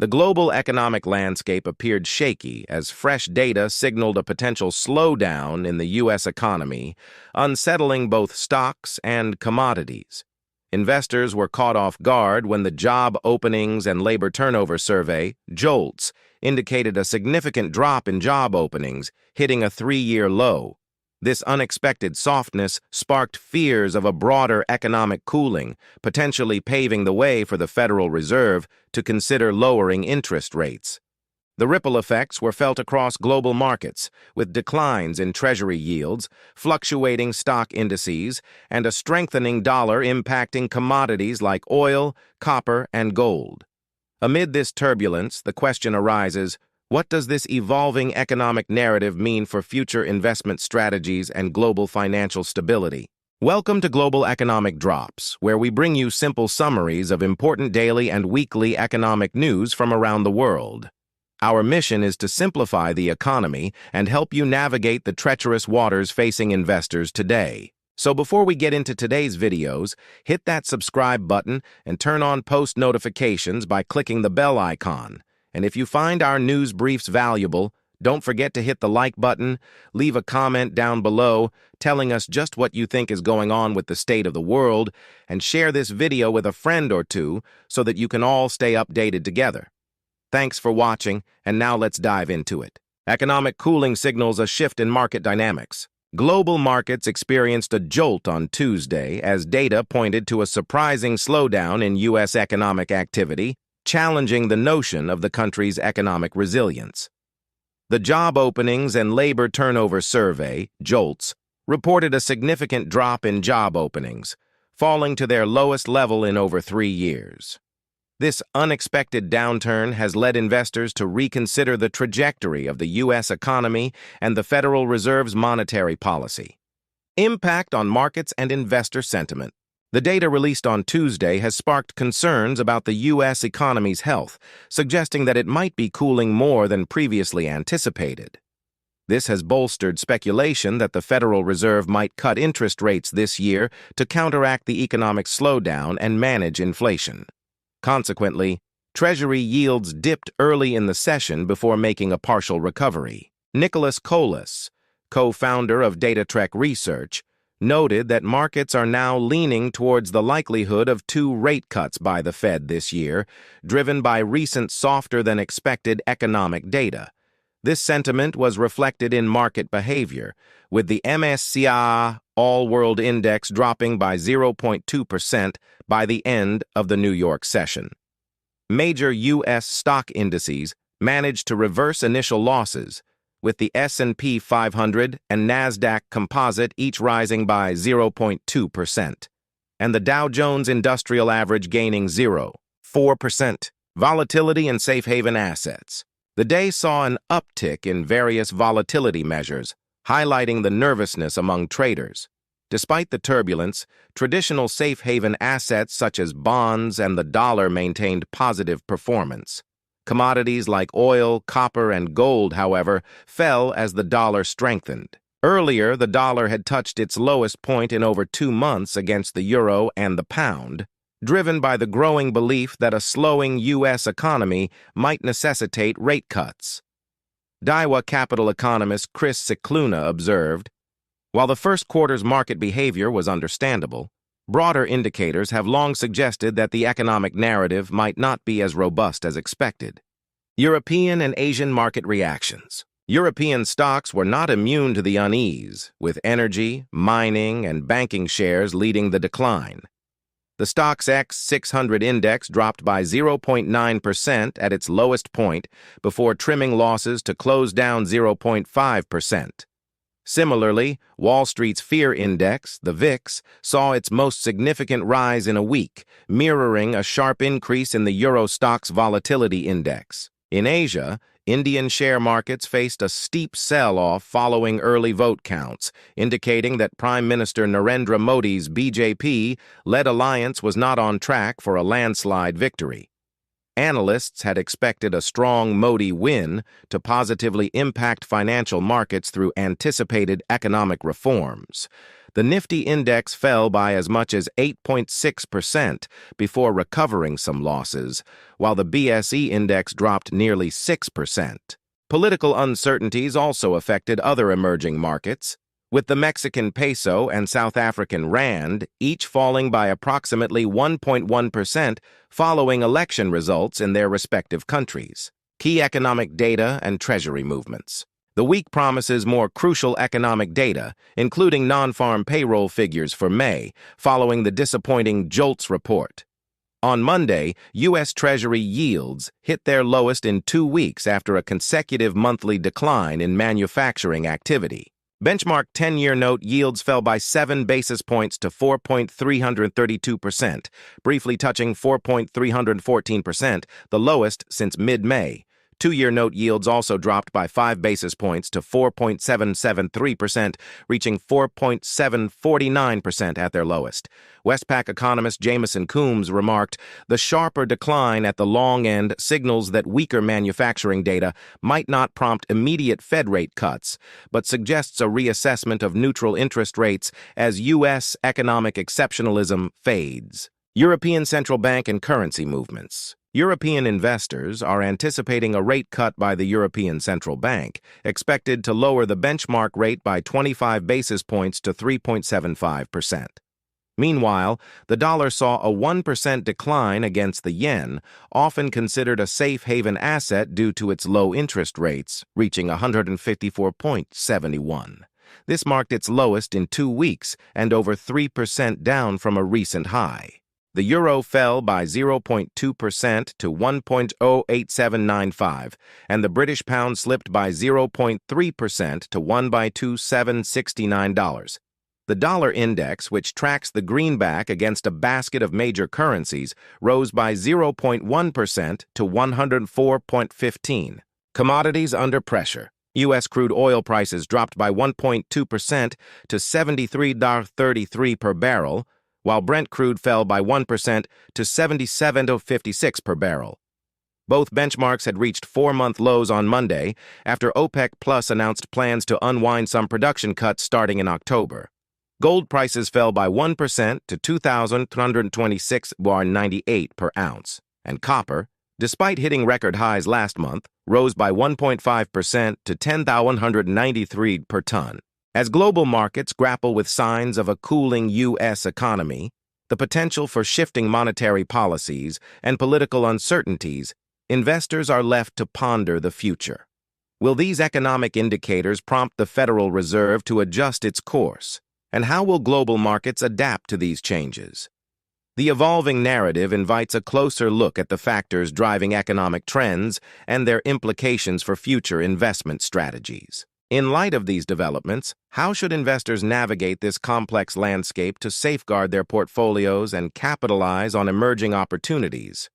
The global economic landscape appeared shaky as fresh data signaled a potential slowdown in the U.S. economy, unsettling both stocks and commodities. Investors were caught off guard when the Job Openings and Labor Turnover Survey, JOLTS, indicated a significant drop in job openings, hitting a three-year low. This unexpected softness sparked fears of a broader economic cooling, potentially paving the way for the Federal Reserve to consider lowering interest rates. The ripple effects were felt across global markets, with declines in Treasury yields, fluctuating stock indices, and a strengthening dollar impacting commodities like oil, copper, and gold. Amid this turbulence, the question arises, what does this evolving economic narrative mean for future investment strategies and global financial stability? Welcome to Global Economic Drops, where we bring you simple summaries of important daily and weekly economic news from around the world. Our mission is to simplify the economy and help you navigate the treacherous waters facing investors today. So before we get into today's videos, hit that subscribe button and turn on post notifications by clicking the bell icon. And if you find our news briefs valuable, don't forget to hit the like button, leave a comment down below telling us just what you think is going on with the state of the world, and share this video with a friend or two so that you can all stay updated together. Thanks for watching, and now let's dive into it. Economic cooling signals a shift in market dynamics. Global markets experienced a jolt on Tuesday as data pointed to a surprising slowdown in U.S. economic activity, challenging the notion of the country's economic resilience. The Job Openings and Labor Turnover Survey, JOLTS, reported a significant drop in job openings, falling to their lowest level in over 3 years. This unexpected downturn has led investors to reconsider the trajectory of the U.S. economy and the Federal Reserve's monetary policy. Impact on markets and investor sentiment. The data released on Tuesday has sparked concerns about the U.S. economy's health, suggesting that it might be cooling more than previously anticipated. This has bolstered speculation that the Federal Reserve might cut interest rates this year to counteract the economic slowdown and manage inflation. Consequently, Treasury yields dipped early in the session before making a partial recovery. Nicholas Colas, co-founder of DataTrek Research, noted that markets are now leaning towards the likelihood of 2 rate cuts by the Fed this year, driven by recent softer-than-expected economic data. This sentiment was reflected in market behavior, with the MSCI All-World Index dropping by 0.2% by the end of the New York session. Major U.S. stock indices managed to reverse initial losses, with the S&P 500 and NASDAQ Composite each rising by 0.2%, and the Dow Jones Industrial Average gaining 0.4%. Volatility in safe haven assets. The day saw an uptick in various volatility measures, highlighting the nervousness among traders. Despite the turbulence, traditional safe haven assets such as bonds and the dollar maintained positive performance. Commodities like oil, copper, and gold, however, fell as the dollar strengthened. Earlier, the dollar had touched its lowest point in over 2 months against the euro and the pound, driven by the growing belief that a slowing U.S. economy might necessitate rate cuts. Daiwa Capital economist Chris Cicluna observed, while the first quarter's market behavior was understandable, broader indicators have long suggested that the economic narrative might not be as robust as expected. European and Asian market reactions. European stocks were not immune to the unease, with energy, mining, and banking shares leading the decline. The Stoxx X 600 index dropped by 0.9% at its lowest point before trimming losses to close down 0.5%. Similarly, Wall Street's Fear Index, the VIX, saw its most significant rise in a week, mirroring a sharp increase in the Euro Stoxx Volatility Index. In Asia, Indian share markets faced a steep sell-off following early vote counts, indicating that Prime Minister Narendra Modi's BJP-led alliance was not on track for a landslide victory. Analysts had expected a strong Modi win to positively impact financial markets through anticipated economic reforms. The Nifty index fell by as much as 8.6% before recovering some losses, while the BSE index dropped nearly 6%. Political uncertainties also affected other emerging markets, with the Mexican peso and South African rand each falling by approximately 1.1% following election results in their respective countries. Key economic data and treasury movements. The week promises more crucial economic data, including non-farm payroll figures for May, following the disappointing JOLTS report. On Monday, U.S. Treasury yields hit their lowest in 2 weeks after a consecutive monthly decline in manufacturing activity. Benchmark 10-year note yields fell by 7 basis points to 4.332%, briefly touching 4.314%, the lowest since mid-May. 2-year note yields also dropped by 5 basis points to 4.773%, reaching 4.749% at their lowest. Westpac economist Jameson Coombs remarked, "The sharper decline at the long end signals that weaker manufacturing data might not prompt immediate Fed rate cuts, but suggests a reassessment of neutral interest rates as U.S. economic exceptionalism fades." European Central Bank and currency movements. European investors are anticipating a rate cut by the European Central Bank, expected to lower the benchmark rate by 25 basis points to 3.75%. Meanwhile, the dollar saw a 1% decline against the yen, often considered a safe haven asset due to its low interest rates, reaching 154.71. This marked its lowest in 2 weeks and over 3% down from a recent high. The euro fell by 0.2% to 1.08795, and the British pound slipped by 0.3% to $1.2769. The dollar index, which tracks the greenback against a basket of major currencies, rose by 0.1% to 104.15. Commodities under pressure. U.S. crude oil prices dropped by 1.2% to $73.33 per barrel, while Brent crude fell by 1% to $77.56 per barrel. Both benchmarks had reached 4-month lows on Monday after OPEC Plus announced plans to unwind some production cuts starting in October. Gold prices fell by 1% to $2,326.98 per ounce, and copper, despite hitting record highs last month, rose by 1.5% to $10,193 per ton. As global markets grapple with signs of a cooling U.S. economy, the potential for shifting monetary policies, and political uncertainties, investors are left to ponder the future. Will these economic indicators prompt the Federal Reserve to adjust its course? And how will global markets adapt to these changes? The evolving narrative invites a closer look at the factors driving economic trends and their implications for future investment strategies. In light of these developments, how should investors navigate this complex landscape to safeguard their portfolios and capitalize on emerging opportunities?